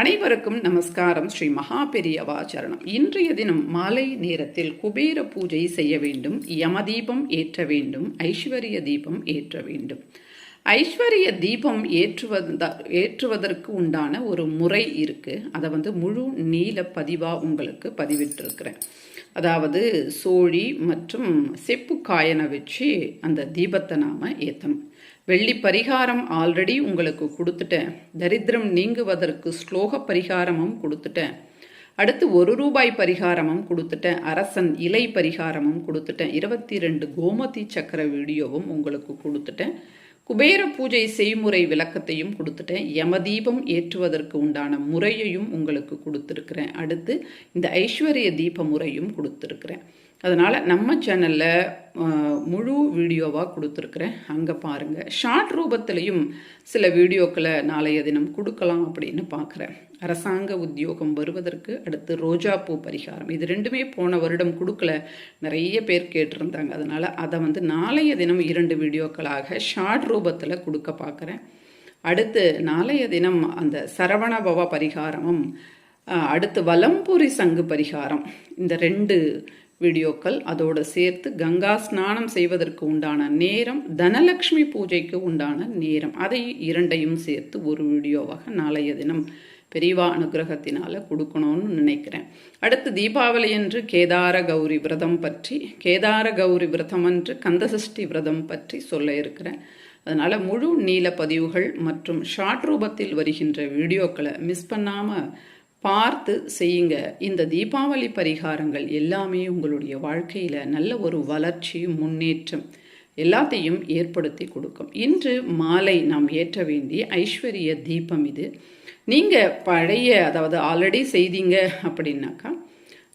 அனைவருக்கும் நமஸ்காரம். ஸ்ரீ மகாபெரியவா சரணம். இன்றைய தினம் மாலை நேரத்தில் குபேர பூஜை செய்ய வேண்டும், யமதீபம் ஏற்ற வேண்டும், ஐஸ்வர்ய தீபம் ஏற்ற வேண்டும். ஐஸ்வர்ய தீபம் ஏற்றுவதற்கு உண்டான ஒரு முறை இருக்கு. அதை முழு நீல பதிவா உங்களுக்கு பதிவிட்டிருக்கிறேன். அதாவது சோழி மற்றும் செப்பு காயனை வச்சு அந்த தீபத்தை நாம ஏற்றணும். வெள்ளி பரிகாரம் ஆல்ரெடி உங்களுக்கு கொடுத்துட்டேன். தரித்திரம் நீங்குவதற்கு ஸ்லோக பரிகாரமும் கொடுத்துட்டேன். அடுத்து 1 ரூபாய் பரிகாரமும் கொடுத்துட்டேன். அரசன் இலை பரிகாரமும் கொடுத்துட்டேன். 22 கோமதி சக்கர வீடியோவும் உங்களுக்கு கொடுத்துட்டேன். குபேர பூஜை செய்முறை விளக்கத்தையும் கொடுத்துட்டேன். யமதீபம் ஏற்றுவதற்கு உண்டான முறையையும் உங்களுக்கு கொடுத்துருக்கிறேன். அடுத்து இந்த ஐஸ்வர்ய தீப முறையும் கொடுத்துருக்கிறேன். அதனால் நம்ம சேனலில் முழு வீடியோவாக கொடுத்துருக்குறேன், அங்கே பாருங்கள். ஷார்ட் ரூபத்திலையும் சில வீடியோக்களை நாளைய தினம் கொடுக்கலாம் அப்படின்னு பார்க்குறேன். அரசாங்க உத்தியோகம் வருவதற்கு அடுத்து ரோஜாப்பூ பரிகாரம், இது ரெண்டுமே போன வருடம் கொடுக்கல, நிறைய பேர் கேட்டிருந்தாங்க. அதனால் அதை நாளைய தினம் 2 வீடியோக்களாக ஷார்ட் ரூபத்தில் கொடுக்க பார்க்குறேன். அடுத்து நாளைய தினம் அந்த சரவண பவ பரிகாரமும் அடுத்து வலம்புரி சங்கு பரிகாரம், இந்த 2 வீடியோக்கள் அதோடு சேர்த்து கங்கா ஸ்நானம் செய்வதற்கு உண்டான நேரம், தனலக்ஷ்மி பூஜைக்கு உண்டான நேரம், அதை 2ஐயும் சேர்த்து ஒரு வீடியோவாக நாளைய தினம் பெரியவா அனுகிரகத்தினால கொடுக்கணும்னு நினைக்கிறேன். அடுத்து தீபாவளி அன்று கேதார கௌரி விரதம் பற்றி, கேதார கௌரி விரதம் அன்று கந்தசஷ்டி விரதம் பற்றி சொல்ல இருக்கிறேன். அதனால் முழு நீல பதிவுகள் மற்றும் ஷார்ட் ரூபத்தில் வருகின்ற வீடியோக்களை மிஸ் பண்ணாமல் பார்த்து செய்யுங்க. இந்த தீபாவளி பரிகாரங்கள் எல்லாமே உங்களுடைய வாழ்க்கையில் நல்ல ஒரு வளர்ச்சி, முன்னேற்றம் எல்லாத்தையும் ஏற்படுத்தி கொடுக்கும். இன்று மாலை நாம் ஏற்ற வேண்டிய ஐஸ்வர்ய தீபம் இது. நீங்கள் பழைய, அதாவது ஆல்ரெடி செய்தீங்க அப்படின்னாக்கா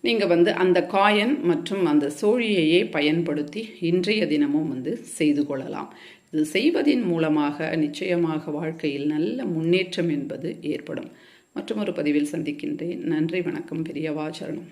நீங்கள் அந்த காயின் மற்றும் அந்த சோழியையே பயன்படுத்தி இன்றைய தினமும் செய்து கொள்ளலாம். இது செய்வதின் மூலமாக நிச்சயமாக வாழ்க்கையில் நல்ல முன்னேற்றம் என்பது ஏற்படும். மற்றொரு பதிவில் சந்திக்கின்றேன். நன்றி, வணக்கம். பெரியவா சரணம்.